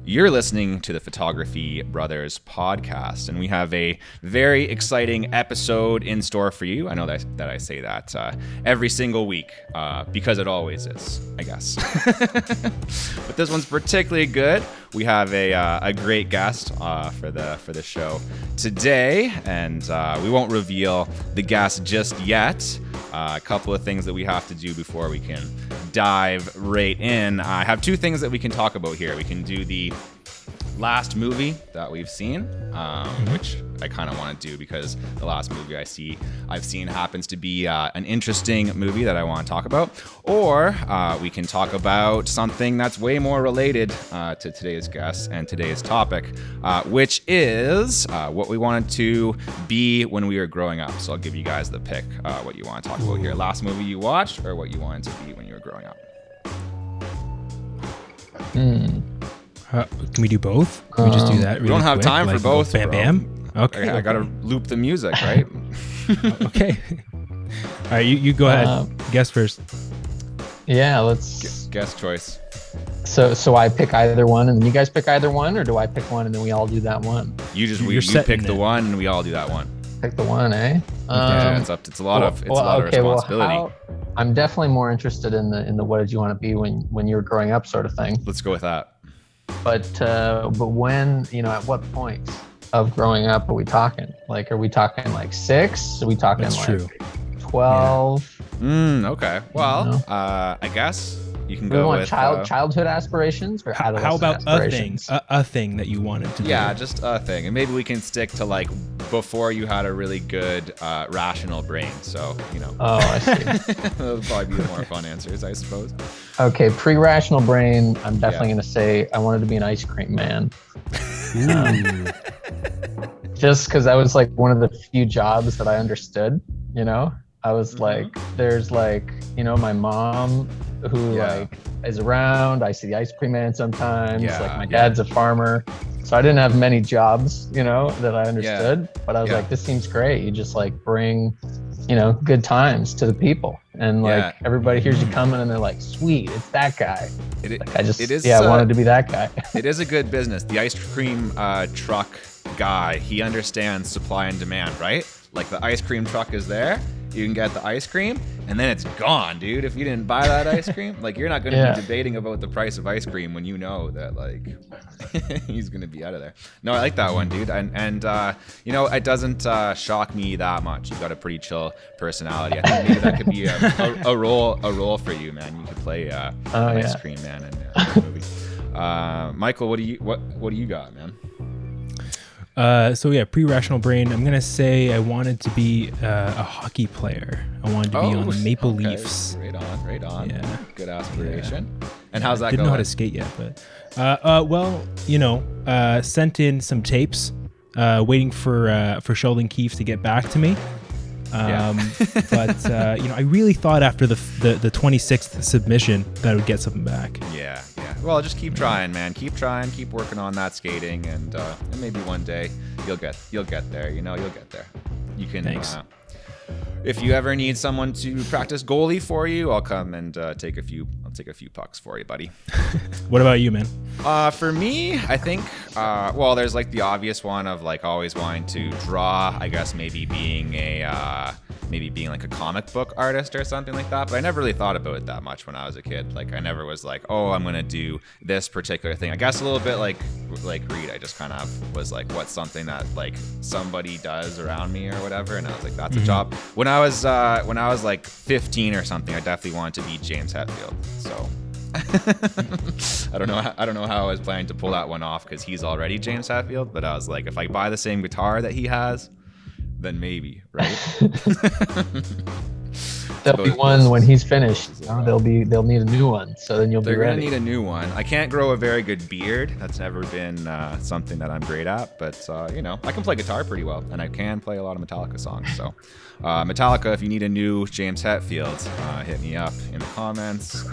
You're listening to the Photography Brothers podcast, and we have a very exciting episode in store for you. I know that I say that every single week because it always is, I guess. But this one's particularly good. We have a great guest for the show today, and we won't reveal the guest just yet. A couple of things that we have to do before we can dive right in. I have two things that we can talk about here. We can do the last movie that we've seen, which I kind of want to do because the last movie I've seen happens to be an interesting movie that I want to talk about. Or we can talk about something that's way more related to today's guest and today's topic, which is what we wanted to be when we were growing up. So I'll give you guys the pick, what you want to talk about here. Last movie you watched or what you wanted to be when you were growing up. Can we do both? Can we just do that? We don't have time for both. Bam, bam. Okay. I gotta loop the music, right? Okay. All right, you go ahead. Guess first. Yeah, let's guess choice. So I pick either one, and then you guys pick either one, or do I pick one and then we all do that one? You pick the one, and we all do that one. Pick the one, eh? Yeah, it's a lot of responsibility. Well, I'm definitely more interested in the what did you want to be when you were growing up sort of thing. Let's go with that. But when, at what point of growing up are we talking? Like, are we talking like 6? Are we talking That's like true. 12? Yeah. Okay. Well, I guess you can go with childhood aspirations or how about a thing that you wanted to do? Yeah, just a thing, and maybe we can stick to like before you had a really good rational brain. So Oh, I see. Those would probably be the more fun answers, I suppose. Okay, pre-rational brain. I'm definitely going to say I wanted to be an ice cream man. Just because I was like one of the few jobs that I understood. I was like, there's like, my mom who like is around. I see the ice cream man sometimes. Like my dad's a farmer. So I didn't have many jobs, that I understood. But I was like, this seems great. You just like bring, good times to the people. And like everybody hears you coming and they're like, sweet, it's that guy. I wanted to be that guy. It is a good business. The ice cream truck guy, he understands supply and demand, right? Like the ice cream truck is there. You can get the ice cream and then it's gone, dude. If you didn't buy that ice cream, like you're not going to be debating about the price of ice cream when you know that like he's going to be out of there. No, I like that one, dude. And it doesn't shock me that much. You've got a pretty chill personality. I think maybe that could be a role for you, man. You could play an ice cream man in the movie. Michael, what do you got, man? Pre-rational brain. I'm gonna say I wanted to be a hockey player. I wanted to be on the Maple Leafs. Right on. Yeah. Good aspiration. Yeah. And how's that going? Didn't know how to skate yet, but sent in some tapes, waiting for Sheldon Keefe to get back to me. But I really thought after the 26th submission that I would get something back. Yeah. Well, just keep trying, man. Keep trying. Keep working on that skating, and maybe one day you'll get there. You'll get there. You can. Thanks. If you ever need someone to practice goalie for you, I'll come and take a few pucks for you, buddy. What about you, man? For me, I think, there's like the obvious one of like always wanting to draw. I guess maybe being like a comic book artist or something like that. But I never really thought about it that much when I was a kid. Like I never was like, oh, I'm gonna do this particular thing. I guess a little bit like Reid. I just kind of was like, what's something that like somebody does around me or whatever. And I was like, that's a job. When I was like 15 or something, I definitely wanted to be James Hetfield. So I don't know how I was planning to pull that one off because he's already James Hetfield. But I was like, if I buy the same guitar that he has, then maybe, right? There'll be one when he's finished. They'll need a new one, so then you'll be ready. They're gonna need a new one. I can't grow a very good beard. That's never been something that I'm great at. But I can play guitar pretty well, and I can play a lot of Metallica songs. So, Metallica, if you need a new James Hetfield, hit me up in the comments.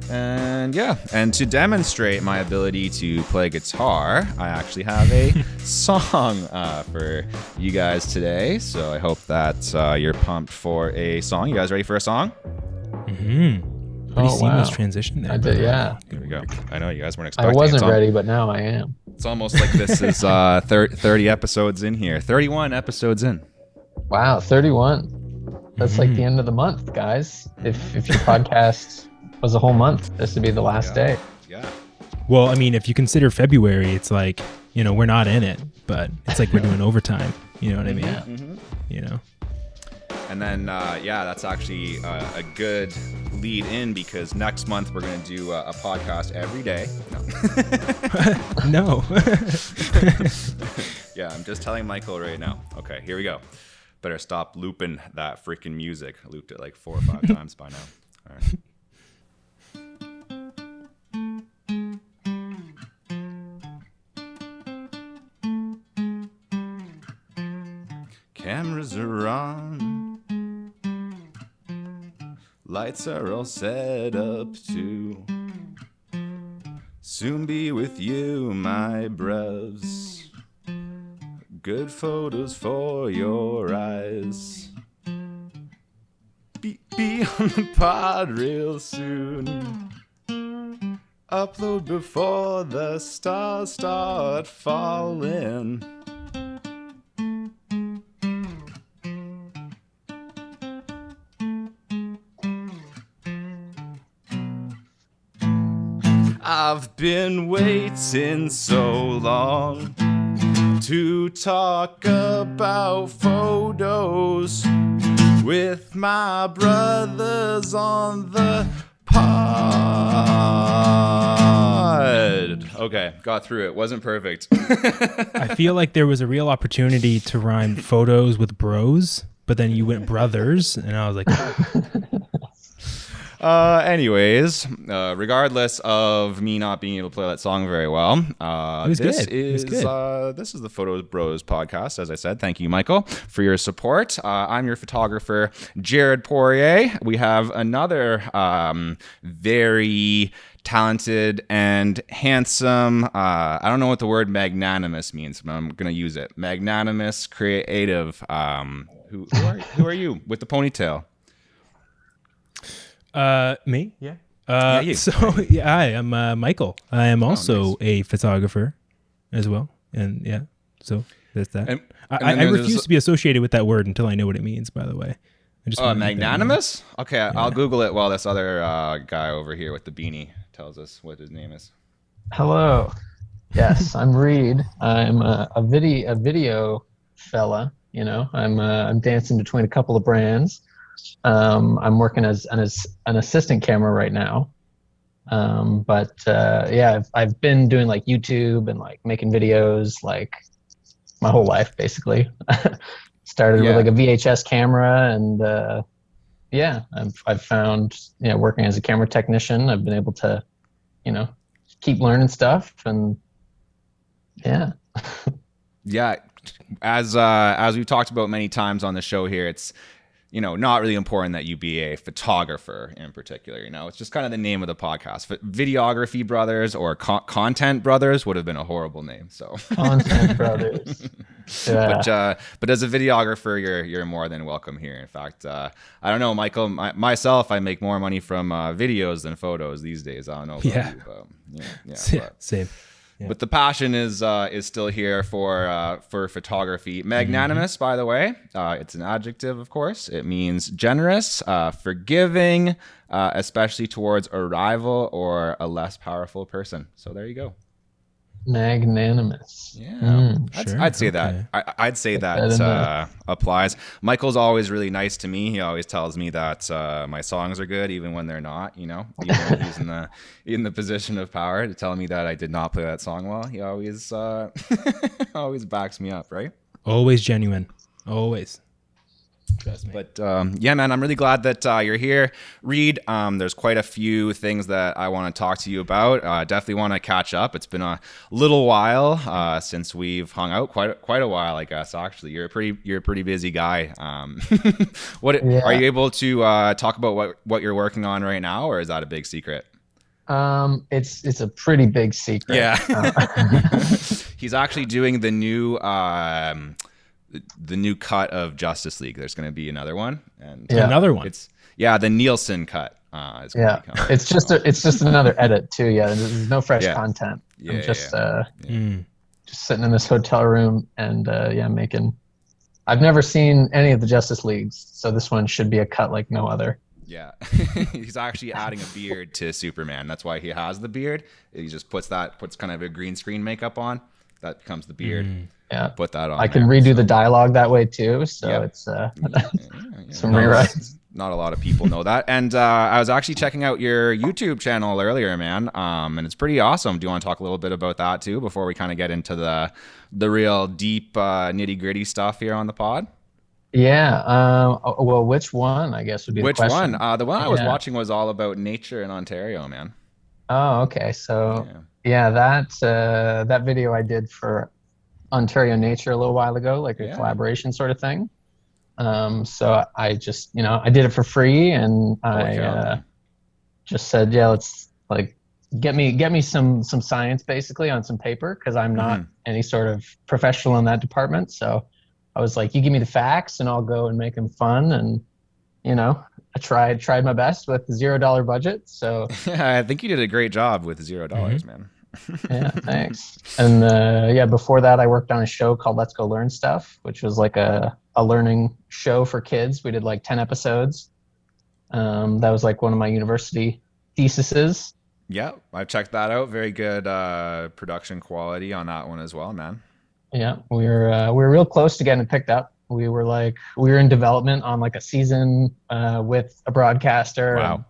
And to demonstrate my ability to play guitar, I actually have a song for you guys today. So I hope that you're pumped for a song. You guys ready for a song? Mm-hmm. Pretty seamless transition there. I did, yeah. There we go. I know you guys weren't expecting I wasn't it. ready, but now I am. It's almost like this is 30 episodes in here. 31 episodes in. Wow, 31. That's like the end of the month, guys. If your podcast was a whole month, this would be the last day. Yeah. Well, I mean, if you consider February, it's like, we're not in it, but it's like we're doing overtime. You know what I mean? Yeah. Mm-hmm. And then, that's actually a good lead in, because next month we're going to do a podcast every day. No. Yeah, I'm just telling Michael right now. Okay, here we go. Better stop looping that freaking music. I looped it like 4 or 5 times by now. All right. Cameras are on, lights are all set up too. Soon be with you, my bruvs. Good photos for your eyes. Be on the pod real soon. Upload before the stars start falling. I've been waiting so long to talk about photos with my brothers on the pod. Okay, got through it. Wasn't perfect. I feel like there was a real opportunity to rhyme photos with bros, but then you went brothers, and I was like... Anyways, regardless of me not being able to play that song very well, this is the Photo Bros podcast. As I said, thank you, Michael, for your support. I'm your photographer, Jared Poirier. We have another very talented and handsome. I don't know what the word magnanimous means, but I'm gonna use it. Magnanimous, creative. Who are you with the ponytail? Me? Yeah. You. So, I am Michael. I am also a photographer as well. And yeah, so that's that. And I refuse to be associated with that word until I know what it means, by the way. Magnanimous? Okay, Yeah. I'll Google it while this other guy over here with the beanie tells us what his name is. Hello. Yes, I'm Reid. I'm a video fella. I'm dancing between a couple of brands. I'm working as an assistant camera right now. I've been doing like YouTube and like making videos like my whole life, basically. Started with like a VHS camera, and I've found, working as a camera technician, I've been able to, keep learning stuff, and as we've talked about many times on the show here, it's not really important that you be a photographer in particular. It's just kind of the name of the podcast. Videography Brothers or Content Brothers would have been a horrible name. So Content Brothers. Yeah. But as a videographer, you're more than welcome here. In fact, I don't know, Michael. Myself, I make more money from videos than photos these days. I don't know about you, but Same. Yeah. But the passion is still here for photography. Magnanimous, by the way, it's an adjective, of course. It means generous, forgiving, especially towards a rival or a less powerful person. So there you go. Magnanimous. Yeah, Sure. I'd say Okay. that. I'd say that applies. Michael's always really nice to me. He always tells me that my songs are good, even when they're not. Even when he's in the position of power to tell me that I did not play that song well. He always always backs me up, right? Always genuine. Always. Trust me. But man, I'm really glad that you're here, Reid. There's quite a few things that I want to talk to you about. Definitely want to catch up. It's been a little while since we've hung out. Quite a while, I guess. Actually, you're a pretty busy guy. Are you able to talk about what you're working on right now, or is that a big secret? It's a pretty big secret. Yeah. He's actually doing the new cut of Justice League. There's going to be another one, and Another one. It's the Nielsen cut. Yeah, it's just another edit too. Yeah, there's no fresh content. Yeah, I'm just sitting in this hotel room and making. I've never seen any of the Justice Leagues, so this one should be a cut like no other. Yeah, he's actually adding a beard to Superman. That's why he has the beard. He just puts kind of a green screen makeup on. That becomes the beard. Yeah, put that on. I can redo the dialogue that way too. So it's some rewrites. Not a lot of people know that. And I was actually checking out your YouTube channel earlier, man. And it's pretty awesome. Do you want to talk a little bit about that too before we kind of get into the real deep nitty gritty stuff here on the pod? Yeah. Well, which one, I guess, would be the question. Which one? The one I was watching was all about nature in Ontario, man. Oh, okay. So that video I did for Ontario Nature a little while ago, like a collaboration sort of thing. So I just, I did it for free, and I just said, let's like get me some science basically on some paper, because I'm not any sort of professional in that department. So I was like, you give me the facts and I'll go and make them fun. And, I tried my best with $0 budget. So I think you did a great job with $0, man. Yeah, thanks. And before that, I worked on a show called Let's Go Learn Stuff, which was like a learning show for kids. We did like 10 episodes. That was like one of my university theses. Yeah, I checked that out. Very good production quality on that one as well, man. Yeah, we were real close to getting it picked up. We were in development on like a season with a broadcaster. Wow.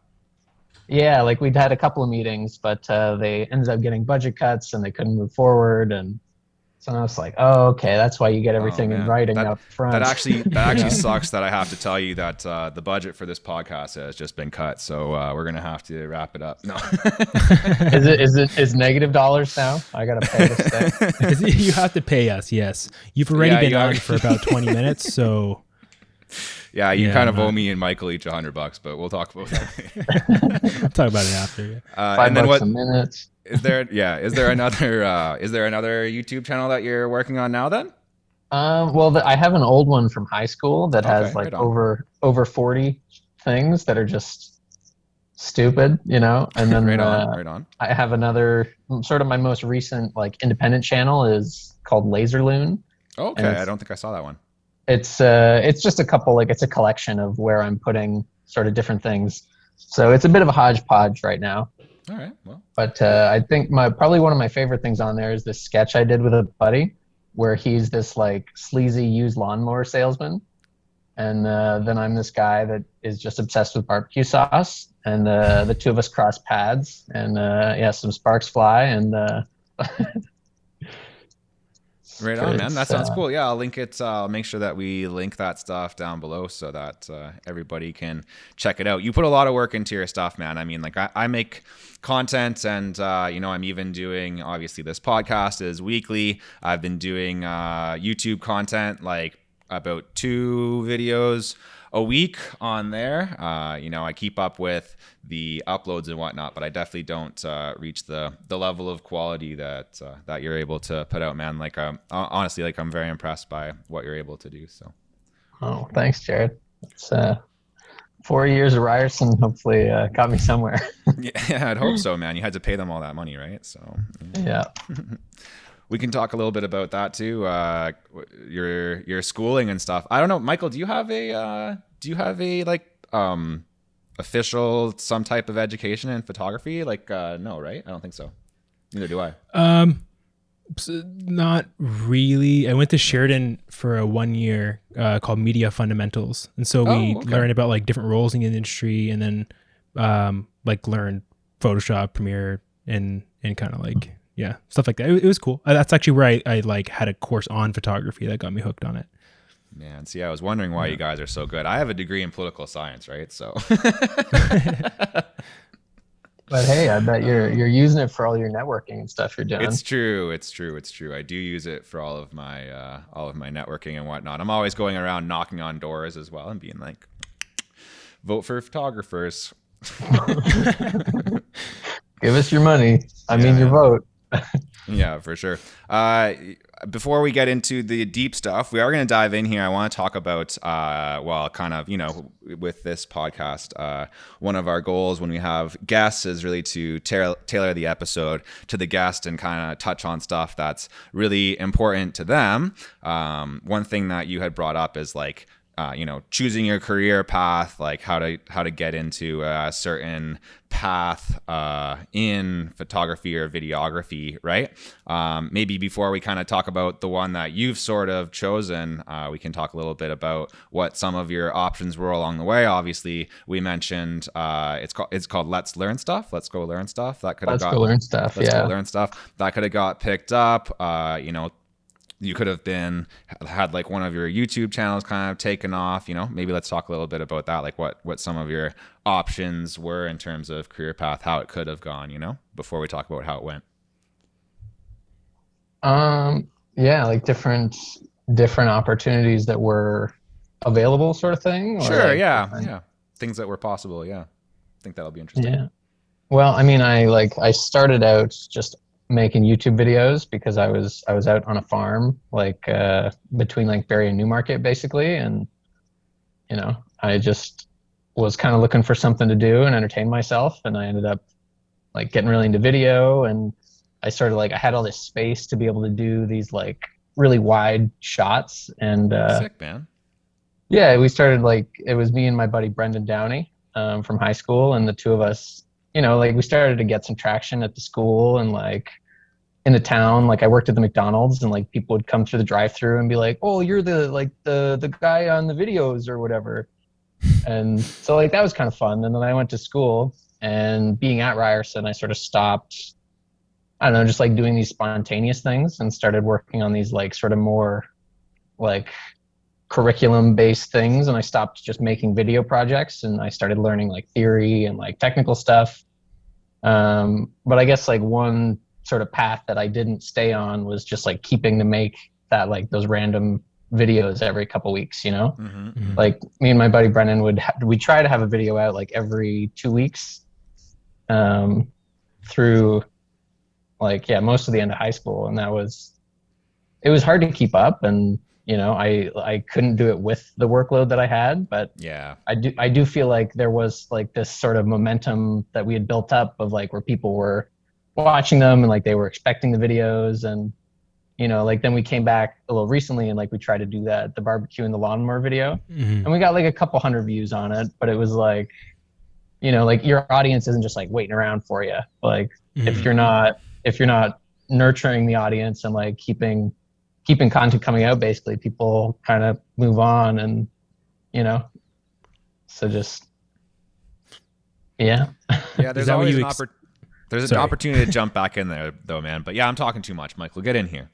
Yeah, like we'd had a couple of meetings, but they ended up getting budget cuts and they couldn't move forward. And so I was like, oh, okay, that's why you get everything in writing up front. That actually sucks that I have to tell you that the budget for this podcast has just been cut. So we're going to have to wrap it up. No. Is negative dollars now? I got to pay to stay. You have to pay us, yes. You've already been on for about 20 minutes, so... Yeah, you kind of owe me and Michael each $100, but we'll talk about that. We'll talk about it after. $5 a minute. Is there another YouTube channel that you're working on now then? Well, I have an old one from high school that has like over 40 things that are just stupid, and then right on. I have another sort of my most recent like independent channel is called Laserloon. Okay, I don't think I saw that one. It's just a couple, like it's a collection of where I'm putting sort of different things. So it's a bit of a hodgepodge right now. All right. Well, but I think probably one of my favorite things on there is this sketch I did with a buddy where he's this like sleazy used lawnmower salesman. And then I'm this guy that is just obsessed with barbecue sauce. And the two of us cross paths and some sparks fly and right on, man. That sounds cool. Yeah, I'll link it. I'll make sure that we link that stuff down below so that everybody can check it out. You put a lot of work into your stuff, man. I mean, like I make content and, I'm even doing, obviously this podcast is weekly. I've been doing YouTube content, like about 2 videos a week on there. I keep up with the uploads and whatnot, but I definitely don't reach the level of quality that you're able to put out, man. Like honestly, like I'm very impressed by what you're able to do. So, oh, thanks, Jared. It's 4 years of Ryerson hopefully got me somewhere. Yeah, I'd hope so, man. You had to pay them all that money, right? So yeah. We can talk a little bit about that too. Your schooling and stuff. I don't know, Michael. Do you have a official some type of education in photography? Like no, right? I don't think so. Neither do I. So not really. I went to Sheridan for a 1 year called Media Fundamentals, and so we learned about like different roles in the industry, and then learn Photoshop, Premiere, and kind of like. Yeah, stuff like that. It was cool. That's actually where I like had a course on photography that got me hooked on it. Man, see, I was wondering why you guys are so good. I have a degree in political science, right? So. But hey, I bet you're using it for all your networking and stuff you're doing. It's true. I do use it for all of my networking and whatnot. I'm always going around knocking on doors as well and being like, vote for photographers. Give us your money. I mean, your vote. Yeah, for sure. Before we get into the deep stuff, we are going to dive in here. I want to talk about, well, kind of, with this podcast, one of our goals when we have guests is really to tailor the episode to the guest and kind of touch on stuff that's really important to them. One thing that you had brought up is like, choosing your career path, like how to get into a certain path in photography or videography, right? Maybe before we kind of talk about the one that you've sort of chosen, we can talk a little bit about what some of your options were along the way. Obviously, we mentioned it's called Let's Learn Stuff. Let's Go Learn Stuff. That could have got Let's Go Learn Stuff. Let's Go Learn Stuff. That could have got picked up. You could have had like one of your YouTube channels kind of taken off, maybe let's talk a little bit about that, like what some of your options were in terms of career path, how it could have gone, before we talk about how it went. Yeah, like different opportunities that were available sort of thing. Sure. Like yeah. Things that were possible. Yeah. I think that'll be interesting. Yeah. Well, I mean, I started out just making YouTube videos because I was out on a farm, like between like Barrie and Newmarket basically. And, I just was kind of looking for something to do and entertain myself. And I ended up like getting really into video, and I started I had all this space to be able to do these like really wide shots. And sick, man. Yeah, we started it was me and my buddy Brendan Downey from high school, and the two of us, we started to get some traction at the school and in the town. I worked at the McDonald's, and people would come through the drive-through and be like, "Oh, you're the guy on the videos or whatever." And so that was kind of fun. And then I went to school, and being at Ryerson, I sort of stopped, I don't know, just doing these spontaneous things and started working on these sort of more curriculum-based things. And I stopped just making video projects, and I started learning theory and technical stuff. But I guess one sort of path that I didn't stay on was just keeping to make that those random videos every couple weeks, Mm-hmm, mm-hmm. Me and my buddy Brennan we try to have a video out every 2 weeks through most of the end of high school. And it was hard to keep up, and I couldn't do it with the workload that I had. But yeah, I do feel there was this sort of momentum that we had built up of where people were watching them, and they were expecting the videos. And then we came back a little recently, and we tried to do the barbecue and the lawnmower video. Mm-hmm. And we got a couple hundred views on it, but it was your audience isn't just waiting around for you. Mm-hmm. if you're not nurturing the audience and keeping content coming out, basically people kind of move on. And so just yeah. There's always there's an opportunity to jump back in there though, man. But yeah, I'm talking too much, Michael. Get in here.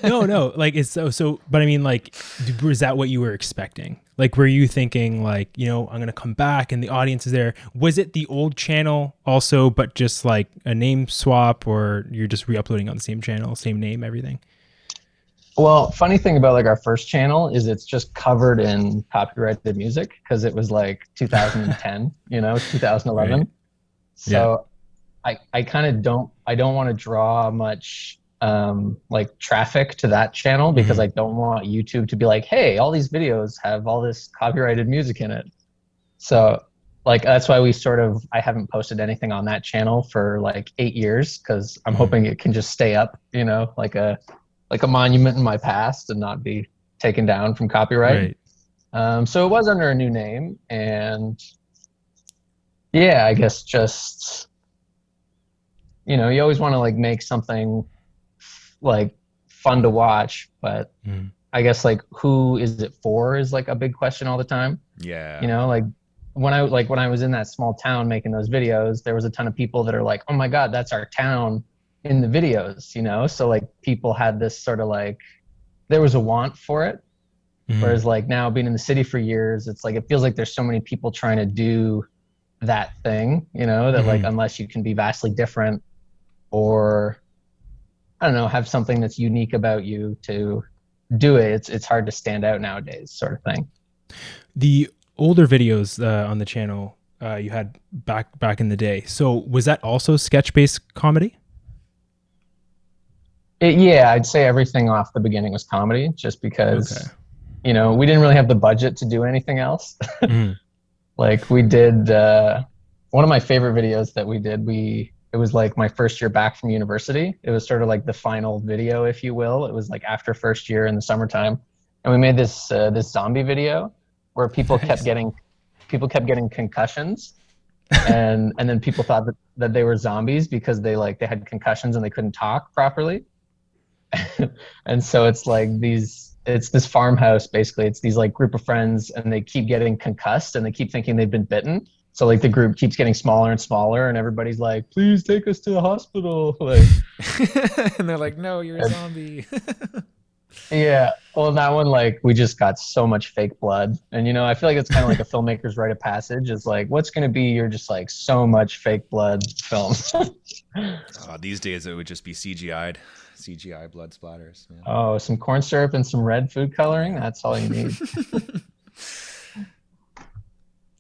No. It's so. But I mean, was that what you were expecting? Were you thinking I'm going to come back and the audience is there? Was it the old channel also, but just a name swap, or you're just re-uploading on the same channel, same name, everything? Well, funny thing about our first channel is it's just covered in copyrighted music because it was 2010, 2011. Right. So yeah. I kind of don't want to draw much traffic to that channel because I don't want YouTube to be hey, all these videos have all this copyrighted music in it. So that's why I haven't posted anything on that channel for 8 years, because I'm hoping it can just stay up, like a monument in my past and not be taken down from copyright. Right. So it was under a new name, and yeah, I guess just, you always want to make something fun to watch, but I guess who is it for is a big question all the time. Yeah. When I was in that small town making those videos, there was a ton of people that are oh my God, that's our town in the videos, so people had this sort of there was a want for it. Whereas now being in the city for years, it's it feels there's so many people trying to do that thing, that unless you can be vastly different or I don't know, have something that's unique about you to do it, it's hard to stand out nowadays, sort of thing. The older videos on the channel you had back in the day, so was that also sketch-based comedy? Yeah, I'd say everything off the beginning was comedy, just because, Okay. we didn't really have the budget to do anything else. Mhm. Like we did, one of my favorite videos that we did, it was like my first year back from university. It was sort of like the final video, if you will. It was like after first year in the summertime. And we made this zombie video where people Nice. kept getting concussions. And then people thought that they were zombies because they had concussions and they couldn't talk properly. And so it's this farmhouse, basically. It's these like group of friends, and they keep getting concussed and they keep thinking they've been bitten. So like the group keeps getting smaller and smaller, and everybody's like, please take us to the hospital. Like, and they're like, no, you're a zombie. yeah. Well, that one, like, we just got so much fake blood. And, I feel like it's kind of like a filmmaker's rite of passage. It's like, what's going to be your just like so much fake blood film? These days it would just be CGI blood splatters. Yeah. Oh, some corn syrup and some red food coloring. That's all you need.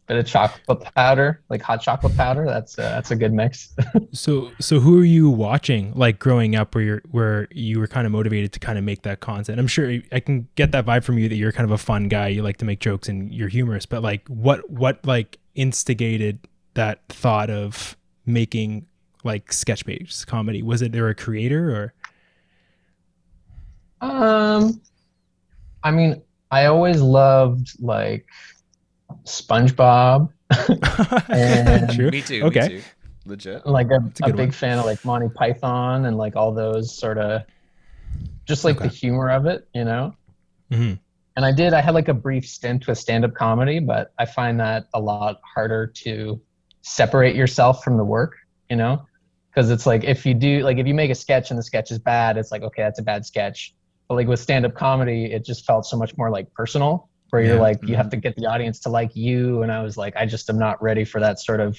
Bit of chocolate powder, like hot chocolate powder. That's a good mix. So who are you watching, like growing up, where you were kind of motivated to kind of make that content? I'm sure I can get that vibe from you that you're kind of a fun guy. You like to make jokes and you're humorous, but like what like instigated that thought of making like sketch-based comedy? Was it there a creator or? I mean, I always loved like SpongeBob. And True. Me too. Okay. Me too. Legit. like a good big one. fan of like Monty Python and like all those sort of just like the humor of it, Mm-hmm. And I had like a brief stint with stand-up comedy, but I find that a lot harder to separate yourself from the work, because it's like if you make a sketch and the sketch is bad, it's like, okay, that's a bad sketch. But like with stand-up comedy, it just felt so much more like personal, where you're like, you have to get the audience to like you. And I was like, I just am not ready for that sort of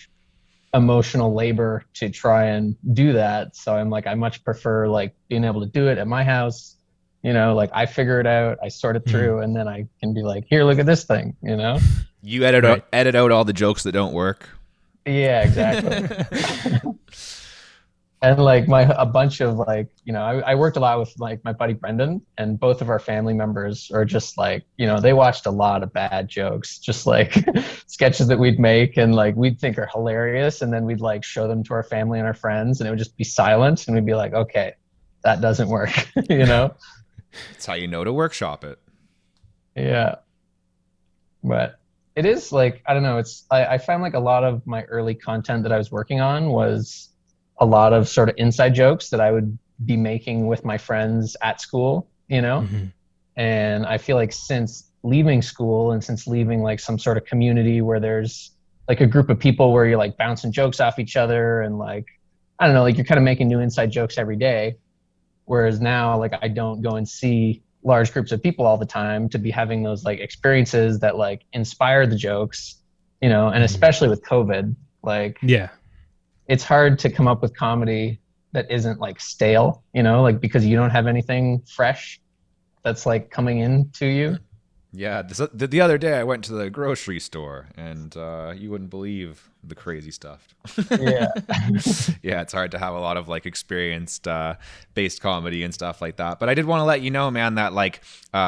emotional labor to try and do that. So I'm like, I much prefer like being able to do it at my house. Like I figure it out, I sort it through, and then I can be like, here, look at this thing, You edit out all the jokes that don't work. Yeah, exactly. And like a bunch of like, I worked a lot with like my buddy Brendan, and both of our family members are just like, they watched a lot of bad jokes, just like sketches that we'd make and like we'd think are hilarious, and then we'd like show them to our family and our friends, and it would just be silent, and we'd be like, okay, that doesn't work. It's how you know to workshop it. Yeah. But it is like, I don't know, I found like a lot of my early content that I was working on was a lot of sort of inside jokes that I would be making with my friends at school, Mm-hmm. And I feel like since leaving school and since leaving like some sort of community where there's like a group of people where you're like bouncing jokes off each other and like, I don't know, like you're kind of making new inside jokes every day. Whereas now, like I don't go and see large groups of people all the time to be having those like experiences that like inspire the jokes, and especially with COVID, like, Yeah. it's hard to come up with comedy that isn't like stale, like because you don't have anything fresh that's like coming into you. Yeah, the other day I went to the grocery store, and you wouldn't believe the crazy stuff. Yeah. Yeah, it's hard to have a lot of like experienced based comedy and stuff like that. But I did want to let you know, man, that like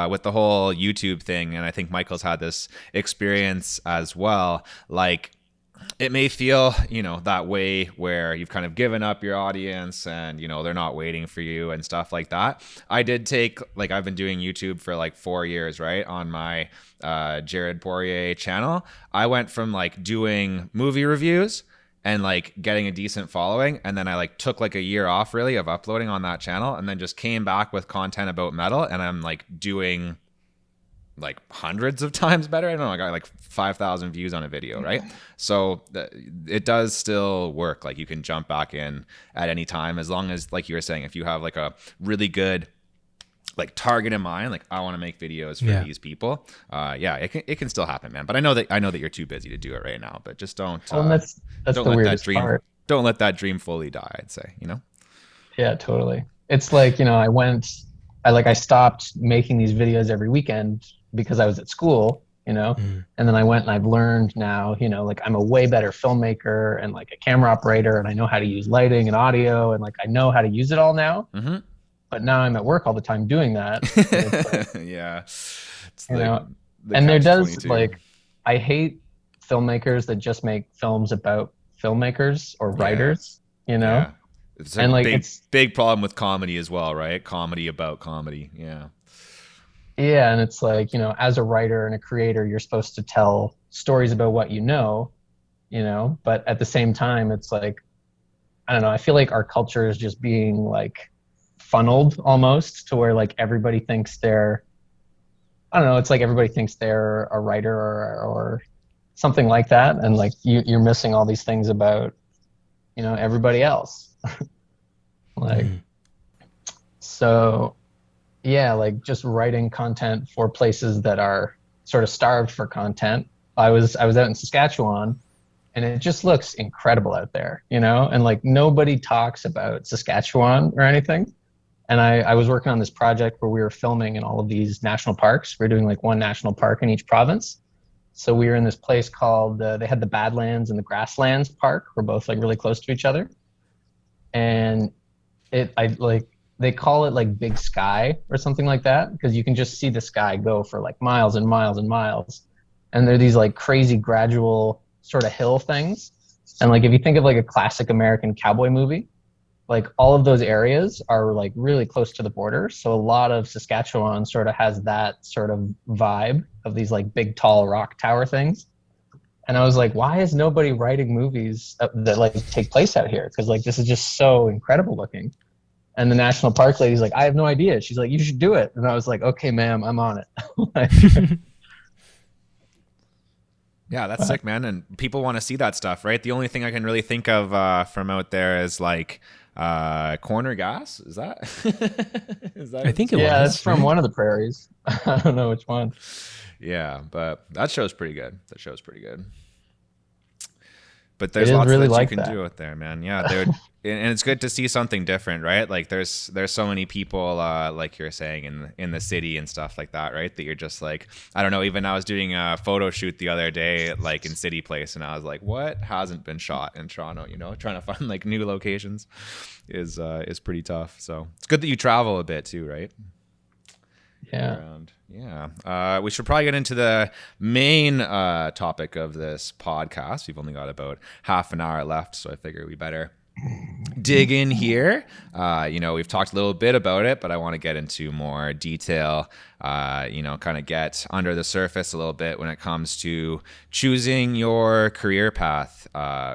with the whole YouTube thing, and I think Michael's had this experience as well, like it may feel, that way where you've kind of given up your audience and, they're not waiting for you and stuff like that. I did take, like, I've been doing YouTube for like 4 years, right? On my Jared Poirier channel. I went from like doing movie reviews and like getting a decent following. And then I like took like a year off really of uploading on that channel, and then just came back with content about metal. And I'm like doing like hundreds of times better. I don't know, I got like 5,000 views on a video, right? So it does still work. Like you can jump back in at any time, as long as, like you were saying, if you have like a really good like target in mind, like I want to make videos for these people. It can still happen, man. But I know that you're too busy to do it right now. But just don't. Well, that's don't the let weirdest that dream. part. Don't let that dream fully die. I'd say, Yeah, totally. It's like, I stopped making these videos every weekend because I was at school, and then I went and I've learned now, like I'm a way better filmmaker and like a camera operator, and I know how to use lighting and audio, and like I know how to use it all now. Mm-hmm. but now I'm at work all the time doing that. Like, Yeah. It's you know, the and there does 22. like, I hate filmmakers that just make films about filmmakers or writers, you know? Yeah. It's a And like, big problem with comedy as well, right? Comedy about comedy. Yeah. yeah. And it's like, you know, as a writer and a creator, you're supposed to tell stories about what you know, but at the same time, it's like, I don't know, I feel like our culture is just being like funneled almost to where like everybody thinks they're, I don't know, it's like everybody thinks they're a writer or something like that. And like you're missing all these things about, everybody else. Like, so yeah, like just writing content for places that are sort of starved for content. I was out in Saskatchewan, and it just looks incredible out there, and like nobody talks about Saskatchewan or anything. And I was working on this project where we were filming in all of these national parks. We're doing like one national park in each province. So we were in this place called, they had the Badlands and the Grasslands Park. We're both like really close to each other. And they call it like Big Sky or something like that, because you can just see the sky go for like miles and miles and miles. And they're these like crazy gradual sort of hill things. And like, if you think of like a classic American cowboy movie, like all of those areas are like really close to the border. So a lot of Saskatchewan sort of has that sort of vibe of these like big, tall rock tower things. And I was like, why is nobody writing movies that like take place out here? Because like, this is just so incredible looking. And the national park lady's like, I have no idea. She's like, you should do it. And I was like, okay, ma'am, I'm on it. Yeah, that's sick, man. And people want to see that stuff, right? The only thing I can really think of from out there is like corner gas. Is that? I think it was. Yeah, it's from one of the prairies. I don't know which one. Yeah, but that show's pretty good. But there's lots really that like you can that. do out there, man. Yeah, and it's good to see something different, right? Like there's so many people, like you're saying, in the city and stuff like that, right? That you're just like, I don't know. Even I was doing a photo shoot the other day, like in City Place, and I was like, what hasn't been shot in Toronto? Trying to find like new locations is pretty tough. So it's good that you travel a bit too, right? Yeah. Around. Yeah. We should probably get into the main topic of this podcast. We've only got about half an hour left, so I figure we better dig in here. We've talked a little bit about it, but I want to get into more detail, kind of get under the surface a little bit when it comes to choosing your career path,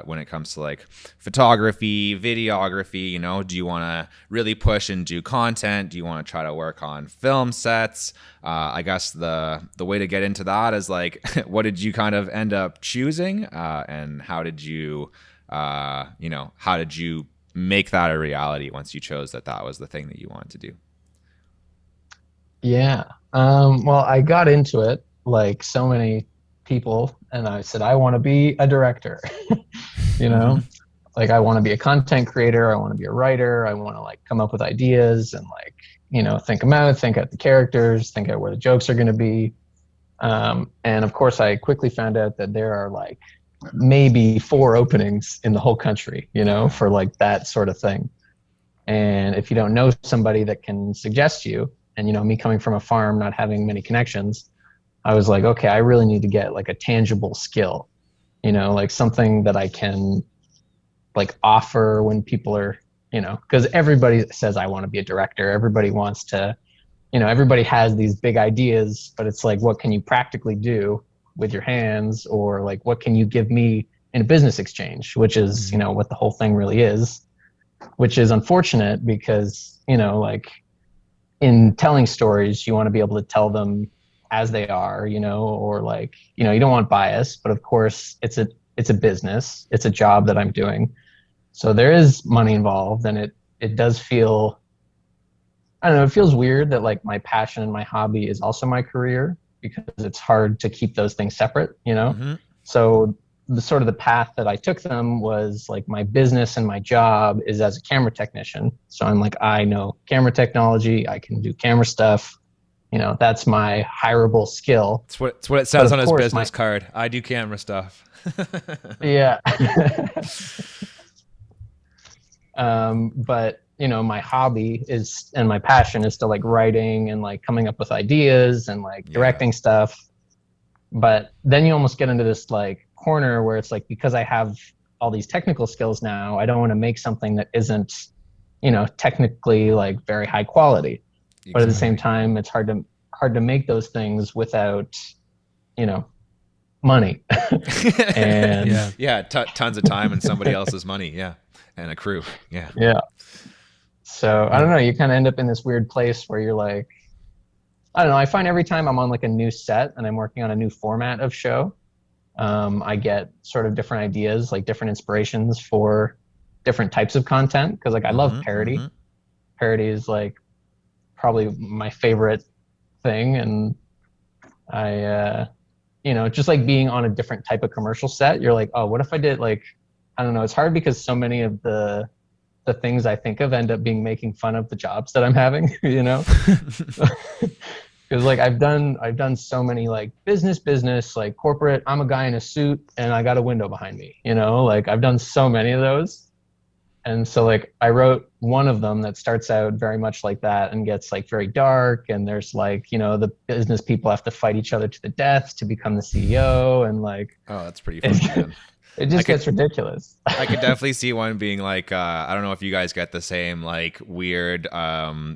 when it comes to like photography, videography. Do you want to really push and do content? Do you want to try to work on film sets? I guess the way to get into that is like, what did you kind of end up choosing, and how did you how did you make that a reality once you chose that was the thing that you wanted to do? Yeah. Well, I got into it like so many people, and I said, I want to be a director. Like I want to be a content creator. I want to be a writer. I want to like come up with ideas and like, think them out, think out the characters, think out where the jokes are going to be. And of course, I quickly found out that there are like maybe 4 openings in the whole country, for like that sort of thing. And if you don't know somebody that can suggest you, and me coming from a farm, not having many connections, I was like, okay, I really need to get like a tangible skill, like something that I can like offer when people are, because everybody says I want to be a director. Everybody wants to, everybody has these big ideas, but it's like, what can you practically do with your hands? Or like, what can you give me in a business exchange, which is, what the whole thing really is, which is unfortunate because, like in telling stories, you want to be able to tell them as they are, or like, you don't want bias, but of course it's a business, it's a job that I'm doing. So there is money involved, and it does feel, I don't know, it feels weird that like my passion and my hobby is also my career, because it's hard to keep those things separate, Mm-hmm. So the sort of the path that I took them was like my business and my job is as a camera technician. So I'm like, I know camera technology, I can do camera stuff. That's my hireable skill. It's what it says on his business card. I do camera stuff. Yeah. But you know, my hobby is, and my passion is still like writing and like coming up with ideas and like directing stuff. But then you almost get into this like corner where it's like, because I have all these technical skills now, I don't want to make something that isn't, you know, technically like very high quality. Exactly. But at the same time, it's hard to make those things without, you know, money. And tons of time and somebody else's money. Yeah. And a crew. Yeah. Yeah. So I don't know, you kind of end up in this weird place where you're like, I don't know, I find every time I'm on like a new set and I'm working on a new format of show, I get sort of different ideas, like different inspirations for different types of content. Cause like I love parody. Parody is like probably my favorite thing. And I, you know, just like being on a different type of commercial set, you're like, oh, what if I did like, I don't know, it's hard because so many of the things I think of end up being making fun of the jobs that I'm having, you know? Because like I've done so many like business, like corporate, I'm a guy in a suit and I got a window behind me, you know? Like I've done so many of those. And so like I wrote one of them that starts out very much like that and gets like very dark, and there's like, you know, the business people have to fight each other to the death to become the CEO, and like, oh, that's pretty funny. It just gets ridiculous. I could definitely see one being like, I don't know if you guys get the same like weird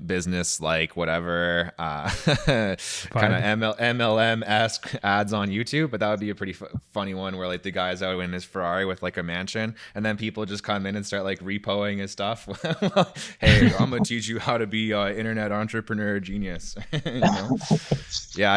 business, like whatever kind of MLM-esque ads on YouTube, but that would be a pretty funny one where like the guy's out in his Ferrari with like a mansion, and then people just come in and start like repoing his stuff. Hey, I'm gonna teach you how to be internet entrepreneur genius. You know? Yeah,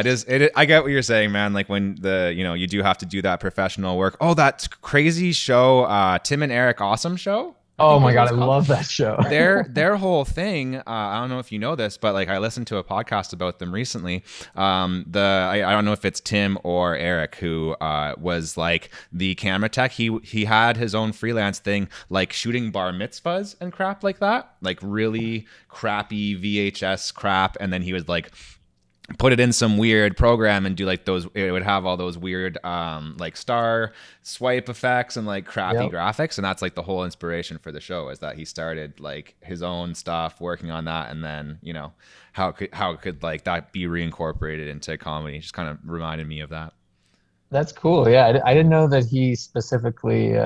I get what you're saying, man. Like when you do have to do that professional work. Oh, that's crazy show, Tim and Eric Awesome Show. Oh my God, I love that show. Their whole thing, I don't know if you know this, but like I listened to a podcast about them recently. I don't know if it's Tim or Eric who was like the camera tech. He had his own freelance thing, like shooting bar mitzvahs and crap like that, like really crappy VHS crap, and then he would like put it in some weird program and do like those, it would have all those weird like star swipe effects and like crappy graphics, and that's like the whole inspiration for the show, is that he started like his own stuff working on that, and then, you know, how could like that be reincorporated into comedy. It just kind of reminded me of that. That's cool. Yeah, I didn't know that he specifically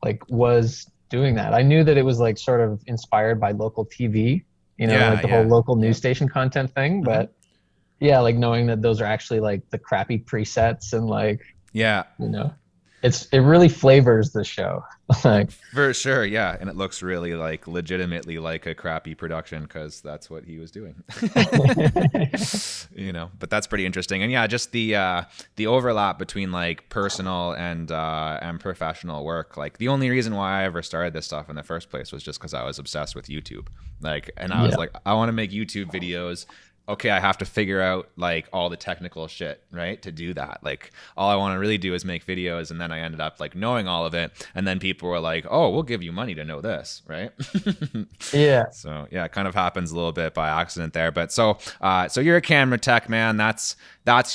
like was doing that. I knew that it was like sort of inspired by local TV, you know, like the whole local news station content thing, but yeah, like knowing that those are actually like the crappy presets and like, you know, it really flavors the show. Like for sure. Yeah. And it looks really like legitimately like a crappy production, because that's what he was doing. You know, but that's pretty interesting. And yeah, just the overlap between like personal and professional work. Like the only reason why I ever started this stuff in the first place was just because I was obsessed with YouTube. Like, and I was like, I want to make YouTube videos. Okay, I have to figure out like all the technical shit, right? To do that. Like all I want to really do is make videos, and then I ended up like knowing all of it. And then people were like, oh, we'll give you money to know this, right? Yeah. So yeah, it kind of happens a little bit by accident there. But so you're a camera tech, man. That's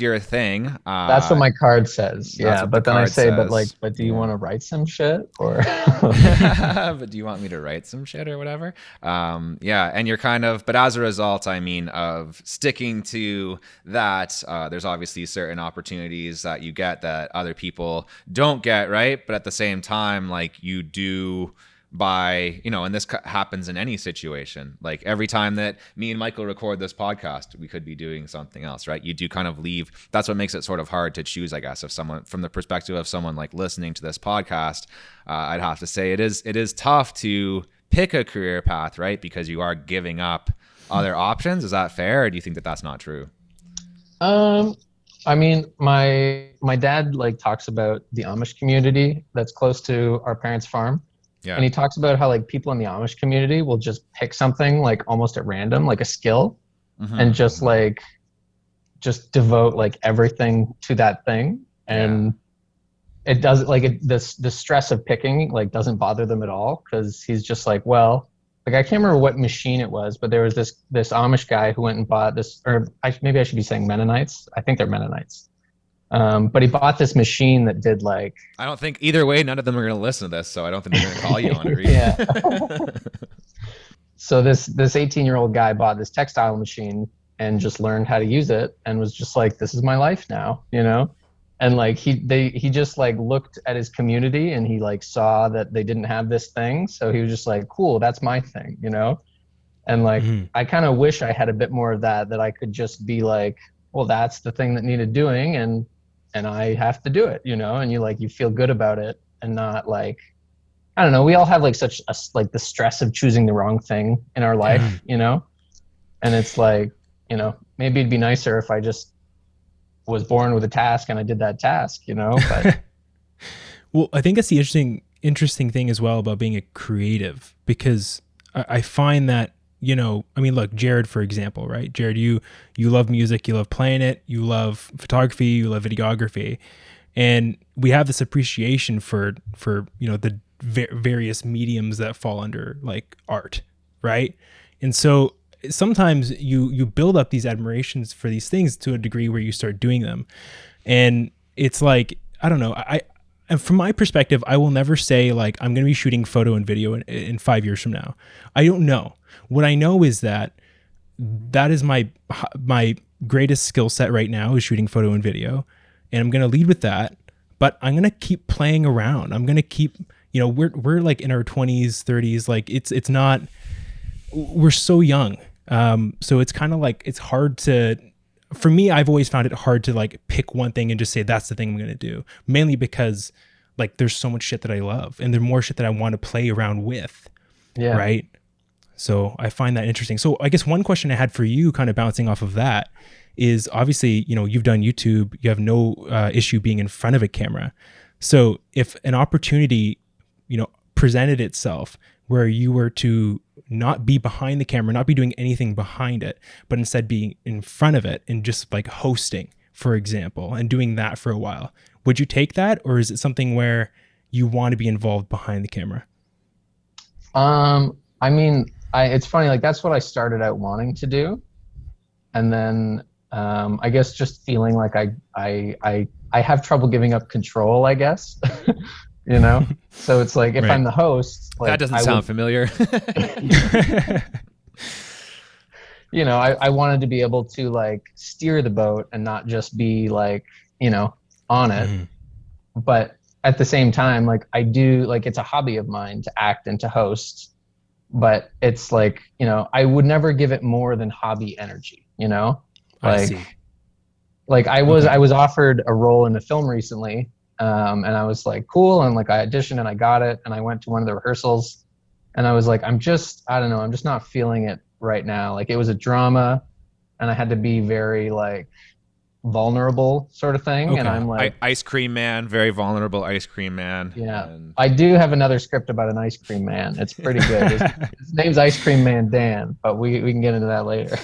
your thing. That's what my card says. Yeah. But then I say, but do you want to write some shit or? But do you want me to write some shit or whatever? Yeah. And you're kind of, but as a result, I mean, of sticking to that, there's obviously certain opportunities that you get that other people don't get, right? But at the same time, like you do by, you know, and this happens in any situation. Like every time that me and Michael record this podcast, we could be doing something else, right? You do kind of leave. That's what makes it sort of hard to choose, I guess, if someone, from the perspective of someone like listening to this podcast, I'd have to say it is tough to pick a career path, right? Because you are giving up other options. Is that fair, or do you think that that's not true? I mean, my dad like talks about the Amish community that's close to our parents' farm. Yeah. And he talks about how like people in the Amish community will just pick something like almost at random, like a skill, and just devote like everything to that thing. And it doesn't the stress of picking like doesn't bother them at all, because he's just like, well, like I can't remember what machine it was, but there was this Amish guy who went and bought this, or maybe I should be saying Mennonites. I think they're Mennonites. But he bought this machine that did like... I don't think either way, none of them are going to listen to this, so I don't think they're going to call you on it. Yeah. So this 18-year-old guy bought this textile machine and just learned how to use it and was just like, this is my life now, you know? And like he just like looked at his community and he like saw that they didn't have this thing. So he was just like, cool, that's my thing, you know? And like, I kind of wish I had a bit more of that I could just be like, well, that's the thing that needed doing and I have to do it, you know? And you feel good about it and not like, I don't know. We all have like like the stress of choosing the wrong thing in our life, you know? And it's like, you know, maybe it'd be nicer if I just was born with a task and I did that task, you know? But well, I think that's the interesting thing as well about being a creative, because I find that, you know, I mean, look, Jared, for example, right? Jared, you love music, you love playing it, you love photography, you love videography. And we have this appreciation for, you know, the various mediums that fall under like art, right? And so sometimes you build up these admirations for these things to a degree where you start doing them. And it's like, I don't know, and from my perspective, I will never say like, I'm going to be shooting photo and video in 5 years from now. I don't know. What I know is that is my greatest skill set right now is shooting photo and video. And I'm going to lead with that, but I'm going to keep playing around. I'm going to keep, you know, we're like in our 20s, 30s, like it's not, we're so young. So it's kind of like, it's hard to, for me, I've always found it hard to like pick one thing and just say, that's the thing I'm going to do, mainly because like, there's so much shit that I love and there's more shit that I want to play around with. Yeah. Right. So I find that interesting. So I guess one question I had for you kind of bouncing off of that is obviously, you know, you've done YouTube, you have no issue being in front of a camera. So if an opportunity, you know, presented itself where you were to not be behind the camera, not be doing anything behind it, but instead being in front of it and just like hosting, for example, and doing that for a while, would you take that? Or is it something where you want to be involved behind the camera? I mean, it's funny, like that's what I started out wanting to do. And then I guess just feeling like I have trouble giving up control, I guess. You know? So it's like if I'm the host, like, that doesn't sound familiar. You know, I wanted to be able to like steer the boat and not just be like, you know, on it. But at the same time, like I do, like it's a hobby of mine to act and to host, but it's like, you know, I would never give it more than hobby energy, you know? Like I was offered a role in a film recently, and I was like, cool, and like I auditioned and I got it, and I went to one of the rehearsals, and I was like, I don't know, I'm just not feeling it right now. Like it was a drama, and I had to be very like vulnerable sort of thing. Okay. And I'm like, ice cream man, very vulnerable ice cream man. Yeah, I do have another script about an ice cream man. It's pretty good. His name's Ice Cream Man Dan, but we can get into that later.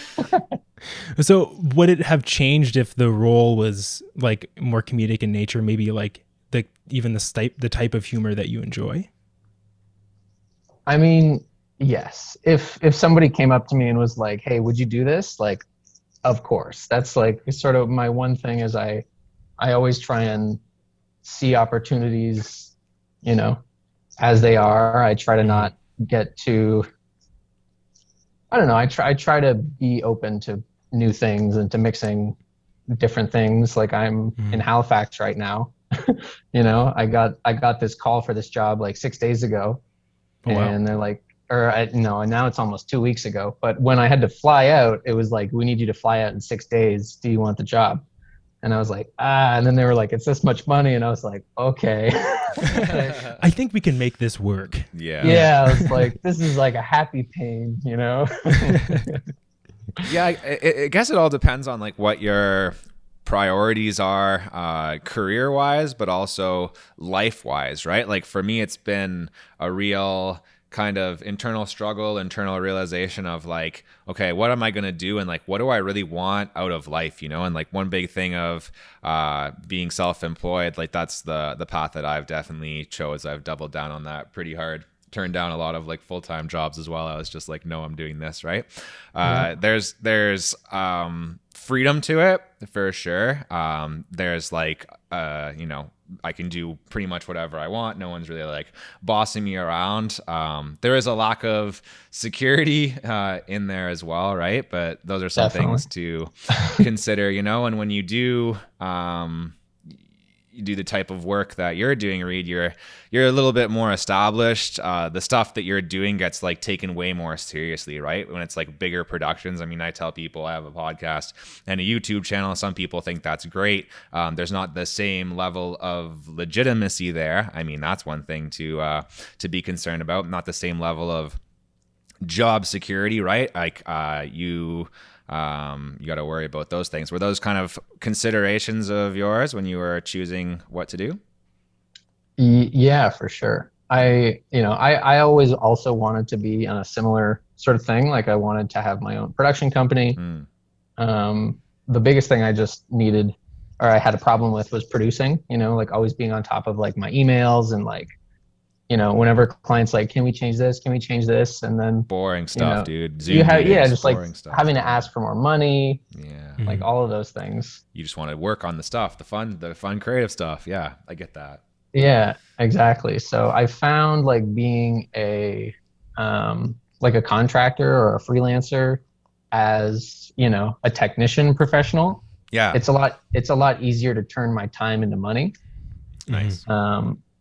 So would it have changed if the role was like more comedic in nature, maybe like the type of humor that you enjoy? I mean, yes. If somebody came up to me and was like, hey, would you do this? Like, of course. That's like sort of my one thing is I always try and see opportunities, you know, as they are. I try to not get too, I don't know. I try to be open to new things and to mixing different things. Like I'm in Halifax right now. You know, I got this call for this job like 6 days ago. Oh, wow. And they're like, and now it's almost 2 weeks ago. But when I had to fly out, it was like, we need you to fly out in 6 days. Do you want the job? And I was like, and then they were like, it's this much money. And I was like, okay. I think we can make this work. Yeah. I was like, this is like a happy pain, you know? Yeah. I guess it all depends on like what your priorities are, career wise, but also life wise, right? Like for me, it's been a real kind of internal struggle, internal realization of like, okay, what am I going to do? And like, what do I really want out of life? You know? And like one big thing of being self-employed, like that's the path that I've definitely chose. I've doubled down on that pretty hard. Turned down a lot of like full-time jobs as well. I was just like, no, I'm doing this, right? There's freedom to it for sure. There's like, I can do pretty much whatever I want. No one's really like bossing me around. There is a lack of security in there as well, right? But those are some Definitely. things to consider, and when you do the type of work that you're doing, Reid, you're a little bit more established. The stuff that you're doing gets like taken way more seriously, right? When it's like bigger productions. I mean, I tell people I have a podcast and a YouTube channel. Some people think that's great. There's not the same level of legitimacy there. I mean, that's one thing to be concerned about. Not the same level of job security, right? Like you got to worry about those things. Were those kind of considerations of yours when you were choosing what to do? Yeah, for sure. I always also wanted to be on a similar sort of thing. Like I wanted to have my own production company. The biggest thing I just needed, or I had a problem with, was producing, like always being on top of like my emails and like, whenever clients like, can we change this? Can we change this? And then boring stuff, dude. Zoom meetings, just like stuff, having to ask for more money. Yeah. Like all of those things. You just want to work on the stuff, the fun creative stuff. Yeah, I get that. Yeah, exactly. So I found like being a contractor or a freelancer as, a technician professional. Yeah. It's a lot easier to turn my time into money. Nice.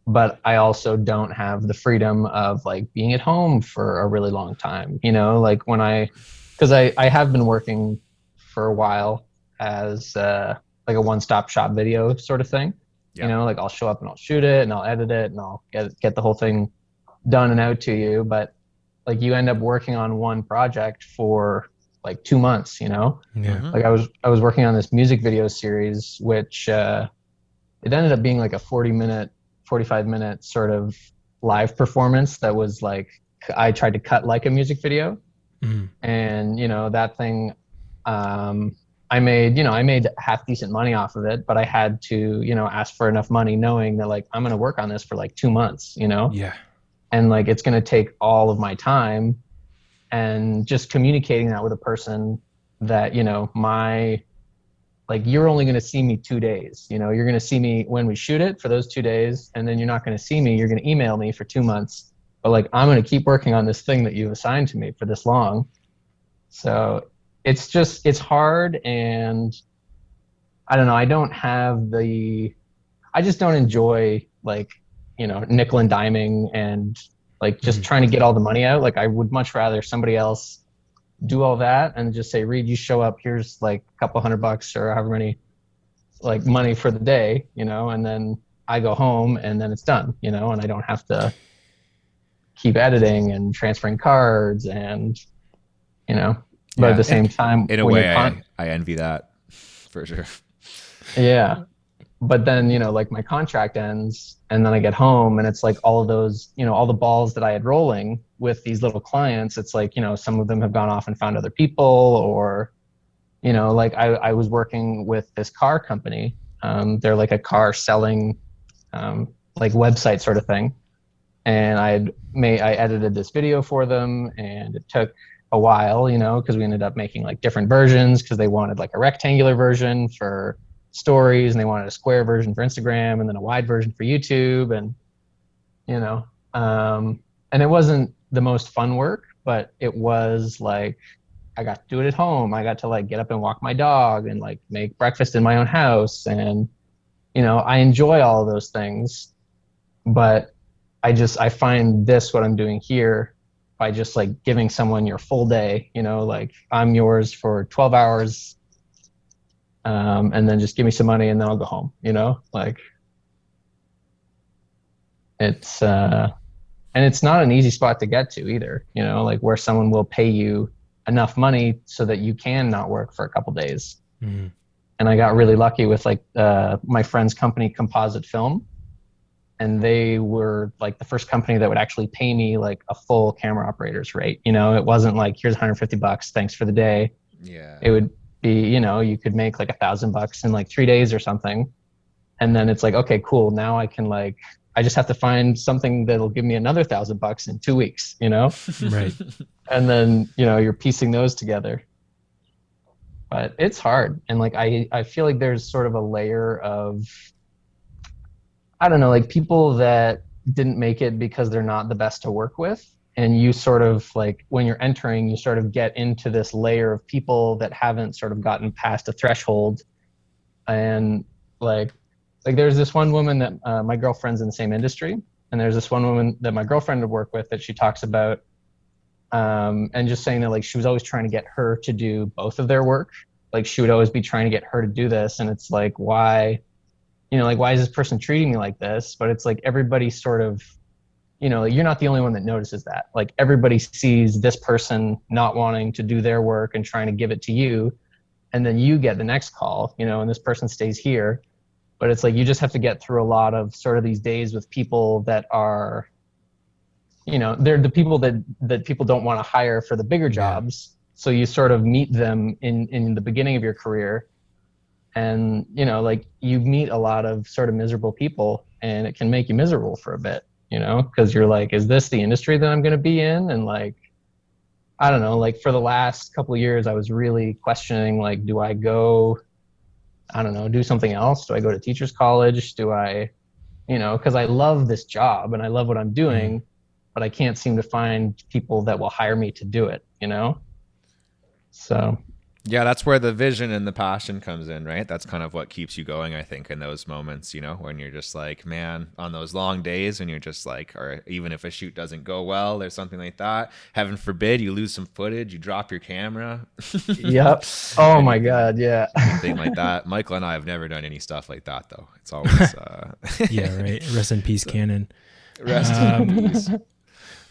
But I also don't have the freedom of like being at home for a really long time, like because I have been working for a while as like a one-stop shop video sort of thing. Yeah. Like I'll show up and I'll shoot it and I'll edit it and I'll get the whole thing done and out to you. But like you end up working on one project for like 2 months, Yeah. Like I was working on this music video series, which it ended up being like a 45-minute sort of live performance that was like, I tried to cut like a music video. And, that thing, I made half decent money off of it, but I had to, ask for enough money knowing that like, I'm going to work on this for like 2 months, Yeah. And like, it's going to take all of my time, and just communicating that with a person that, like you're only going to see me 2 days, you're going to see me when we shoot it for those 2 days. And then you're not going to see me. You're going to email me for 2 months, but like, I'm going to keep working on this thing that you've assigned to me for this long. So it's hard. And I don't know. I just don't enjoy like, nickel and diming and like just trying to get all the money out. Like I would much rather somebody else do all that and just say, Reid, you show up, here's like a couple $100 or however many like money for the day, and then I go home and then it's done, and I don't have to keep editing and transferring cards and, but at the same time, in a way, I envy that for sure. Yeah. But then, like my contract ends and then I get home and it's like all of those, all the balls that I had rolling with these little clients. It's like, some of them have gone off and found other people, or, like I was working with this car company. They're like a car selling, like website sort of thing. And I edited this video for them, and it took a while, because we ended up making like different versions, because they wanted like a rectangular version for stories and they wanted a square version for Instagram and then a wide version for YouTube. And, and it wasn't the most fun work, but it was like, I got to do it at home. I got to like get up and walk my dog and like make breakfast in my own house. And, I enjoy all of those things, but I find this, what I'm doing here, by just like giving someone your full day, like I'm yours for 12 hours. And then just give me some money and then I'll go home, like it's, and it's not an easy spot to get to either, like where someone will pay you enough money so that you can not work for a couple days. Mm-hmm. And I got really lucky with like, my friend's company, Composite Film. And they were like the first company that would actually pay me like a full camera operator's rate. It wasn't like, here's $150, thanks for the day. Yeah. It would be, you could make like $1,000 in like 3 days or something. And then it's like, okay, cool. Now I can like, I just have to find something that'll give me another $1,000 in 2 weeks, Right. And then, you're piecing those together. But it's hard. And like, I feel like there's sort of a layer of, I don't know, like people that didn't make it because they're not the best to work with. And you sort of like, when you're entering, you sort of get into this layer of people that haven't sort of gotten past a threshold. And like, there's this one woman that my girlfriend's in the same industry. And there's this one woman that my girlfriend would work with that she talks about, and just saying that like she was always trying to get her to do both of their work. Like she would always be trying to get her to do this. And it's like, why, like, why is this person treating me like this? But it's like everybody sort of, you're not the only one that notices that. Like everybody sees this person not wanting to do their work and trying to give it to you. And then you get the next call, and this person stays here. But it's like you just have to get through a lot of sort of these days with people that are, they're the people that people don't want to hire for the bigger jobs. Yeah. So you sort of meet them in the beginning of your career. And, like you meet a lot of sort of miserable people, and it can make you miserable for a bit, because you're like, is this the industry that I'm going to be in? And like, I don't know, like for the last couple of years, I was really questioning, like, do I go, I don't know, do something else? Do I go to teacher's college? Do I, because I love this job and I love what I'm doing, but I can't seem to find people that will hire me to do it, So. Yeah, that's where the vision and the passion comes in, right? That's kind of what keeps you going, I think, in those moments, when you're just like, man, on those long days when you're just like, or even if a shoot doesn't go well or something like that, heaven forbid you lose some footage, you drop your camera. Yep. Oh my God. Yeah. Anything like that. Michael and I have never done any stuff like that though. It's always, yeah, right. Rest in peace, Canon. Rest in peace.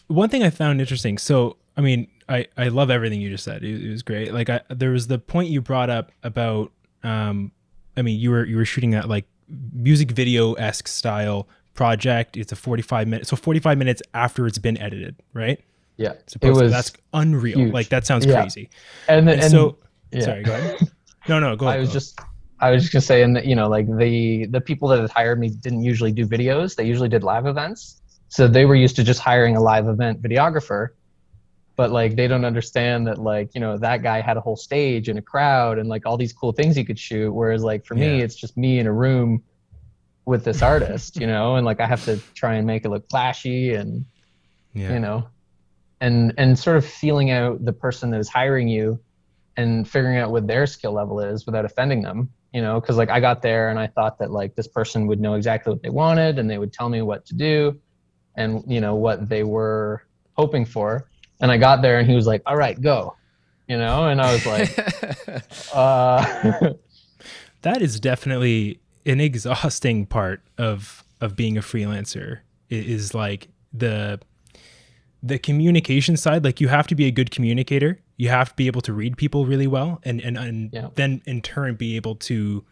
One thing I found interesting. So, I mean, I love everything you just said. It was great. Like there was the point you brought up about, you were shooting that like music video-esque style project. It's a 45 minutes. So 45 minutes after it's been edited, right? Yeah. That's unreal. Huge. Like that sounds crazy. And so, yeah. Sorry, go ahead. No, go ahead. I was just gonna say, and like the people that had hired me didn't usually do videos. They usually did live events. So they were used to just hiring a live event videographer. But like they don't understand that like, that guy had a whole stage and a crowd and like all these cool things he could shoot. Whereas like for me, it's just me in a room with this artist, and like I have to try and make it look flashy and, and sort of feeling out the person that is hiring you and figuring out what their skill level is without offending them, because like I got there and I thought that like this person would know exactly what they wanted and they would tell me what to do and, what they were hoping for. And I got there and he was like, all right, go, and I was like, That is definitely an exhausting part of being a freelancer is like the communication side. Like you have to be a good communicator. You have to be able to read people really well and then in turn be able to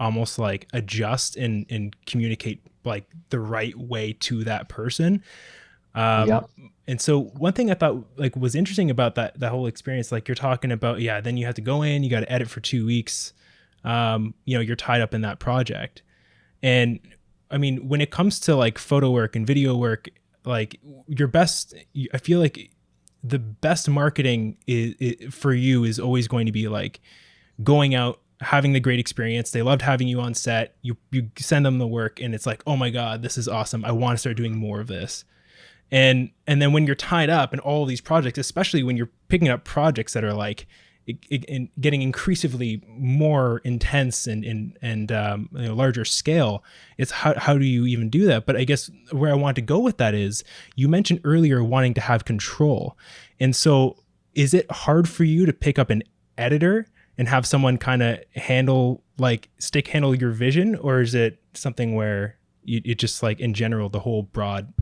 almost like adjust and communicate like the right way to that person. And so one thing I thought like was interesting about that whole experience, like you're talking about, then you have to go in, you got to edit for 2 weeks. You're tied up in that project. And I mean, when it comes to like photo work and video work, like I feel like the best marketing for you is always going to be like going out, having the great experience. They loved having you on set. You send them the work and it's like, oh my God, this is awesome. I want to start doing more of this. And then when you're tied up in all of these projects, especially when you're picking up projects that are like getting increasingly more intense and larger scale, it's how do you even do that? But I guess where I want to go with that is you mentioned earlier wanting to have control. And so is it hard for you to pick up an editor and have someone kind of handle your vision? Or is it something where you just like in general, the whole broad,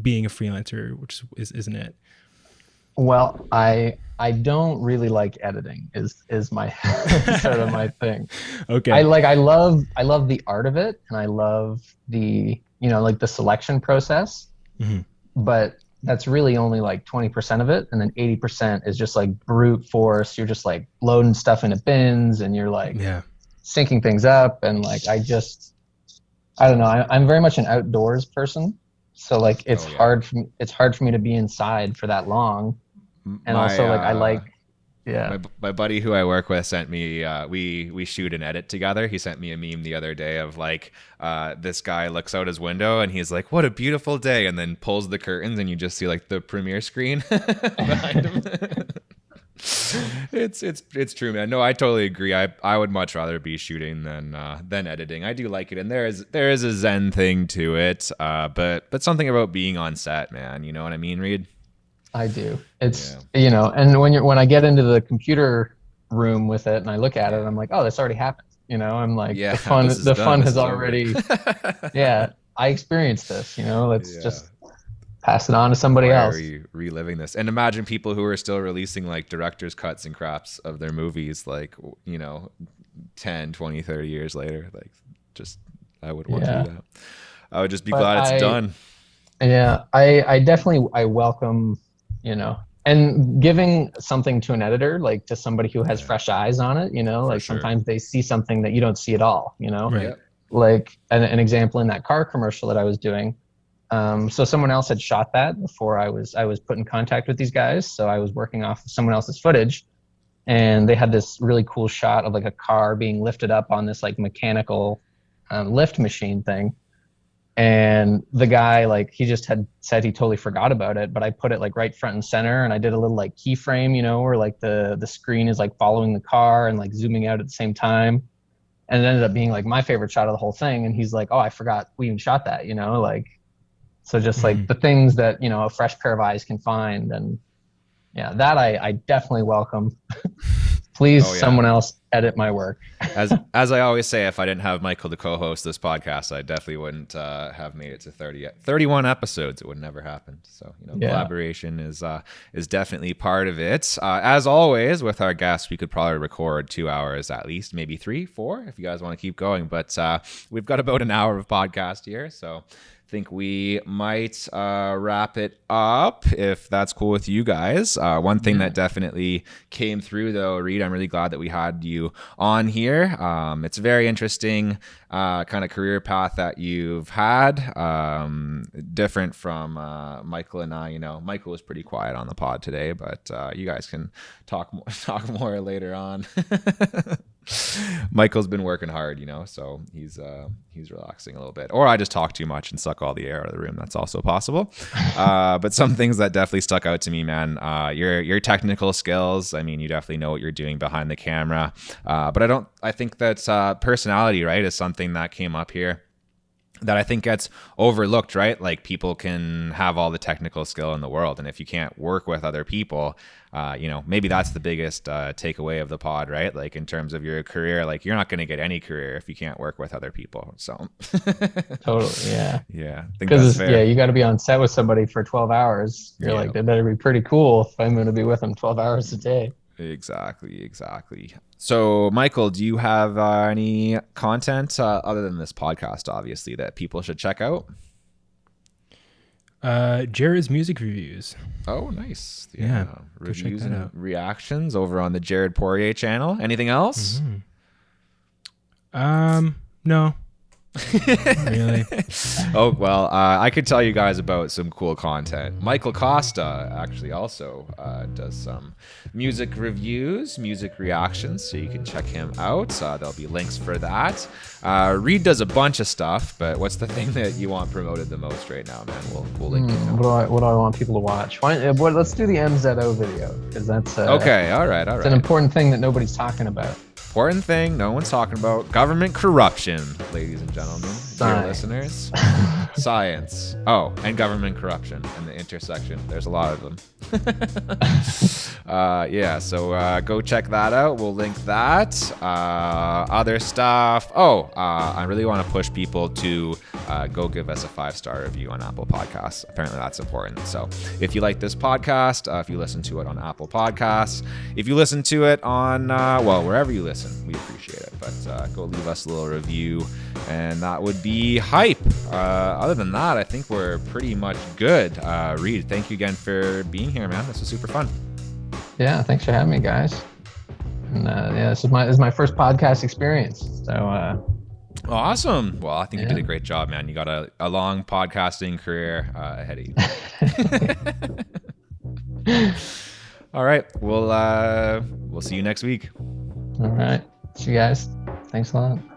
being a freelancer, which isn't it? Well, I don't really like editing is my sort of my thing. Okay. I love the art of it and I love the, like the selection process, but that's really only like 20% of it. And then 80% is just like brute force. You're just like loading stuff into bins and you're like syncing things up. And like, I don't know. I'm very much an outdoors person. So like hard for me to be inside for that long. And also like Yeah. My buddy who I work with sent me, we shoot and edit together. He sent me a meme the other day of like, this guy looks out his window and he's like, what a beautiful day. And then pulls the curtains and you just see like the premiere screen behind him. It's true, man. No, I totally agree. I would much rather be shooting than editing. I do like it. And there is a Zen thing to it. But something about being on set, man. You know what I mean, Reid? I do. It's, you know, and when I get into the computer room with it and I look at it, I'm like, oh, this already happened. You know, I'm like, the fun has already, I experienced this, you know, let's just pass it on to somebody else. Why are you reliving this? And imagine people who are still releasing like director's cuts and craps of their movies, like, you know, 10, 20, 30 years later. Like, just, I would want to do that. I would just be glad it's done. Yeah, I definitely, I welcome, you know, and giving something to an editor, like to somebody who has fresh eyes on it, you know, like sometimes they see something that you don't see at all, you know, like an example in that car commercial that I was doing. So someone else had shot that before I was put in contact with these guys. So I was working off of someone else's footage, and they had this really cool shot of like a car being lifted up on this like mechanical lift machine thing. And the guy, like, he just had said he totally forgot about it, but I put it like right front and center, and I did a little like keyframe, you know, where like the screen is like following the car and like zooming out at the same time. And it ended up being like my favorite shot of the whole thing. And he's like, oh, I forgot we even shot that, you know, like, so just like the things that, you know, a fresh pair of eyes can find. And yeah, that I definitely welcome. Please, someone else edit my work. As I always say, if I didn't have Michael to co-host this podcast, I definitely wouldn't have made it to 31 episodes. It would never happen. So, you know, collaboration is definitely part of it. As always, with our guests, we could probably record 2 hours at least, maybe 3, 4, if you guys want to keep going. But we've got about an hour of podcast here, so think we might wrap it up if that's cool with you guys. One thing that definitely came through though, Reid, I'm really glad that we had you on here. It's a very interesting kind of career path that you've had, different from Michael and I. You know, Michael was pretty quiet on the pod today, but you guys can talk more later on. Michael's been working hard, you know, so he's relaxing a little bit. Or I just talk too much and suck all the air out of the room. That's also possible. But some things that definitely stuck out to me, man, your technical skills. I mean, you definitely know what you're doing behind the camera. But I think that personality, right, is something that came up here that I think gets overlooked, right? Like, people can have all the technical skill in the world, and if you can't work with other people, you know, maybe that's the biggest takeaway of the pod, right? Like, in terms of your career, like, you're not going to get any career if you can't work with other people. So totally, yeah, I think that's fair. You got to be on set with somebody for 12 hours. You're like, they better be pretty cool if I'm going to be with them 12 hours a day. Exactly. So, Michael, do you have any content other than this podcast, obviously, that people should check out? Jared's music reviews. Oh, nice. Yeah. Reviews and reactions over on the Jared Poirier channel. Anything else? No. Really? Oh, well, I could tell you guys about some cool content. Michael Costa actually also does some music reviews, music reactions, so you can check him out. There'll be links for that. Reid does a bunch of stuff, but what's the thing that you want promoted the most right now, man? We'll link it. What do I want people to watch? Let's do the MZO video, because that's okay. All right. It's an important thing that nobody's talking about. Important thing no one's talking about: government corruption, ladies and gentlemen, dear listeners. Science. Oh, and government corruption and the intersection. There's a lot of them. So go check that out. We'll link that. Other stuff. I really want to push people to go give us a 5-star review on Apple Podcasts. Apparently that's important. So if you like this podcast, if you listen to it on Apple Podcasts, if you listen to it on, wherever you listen, we appreciate it. But go leave us a little review, and that would be hype. Other than that, I think we're pretty much good. Reid, thank you again for being here, man. This was super fun. Yeah, thanks for having me, guys. And this is my first podcast experience. So awesome. Well, I think you did a great job, man. You got a long podcasting career ahead of you. All right. We'll see you next week. All right. See you guys. Thanks a lot.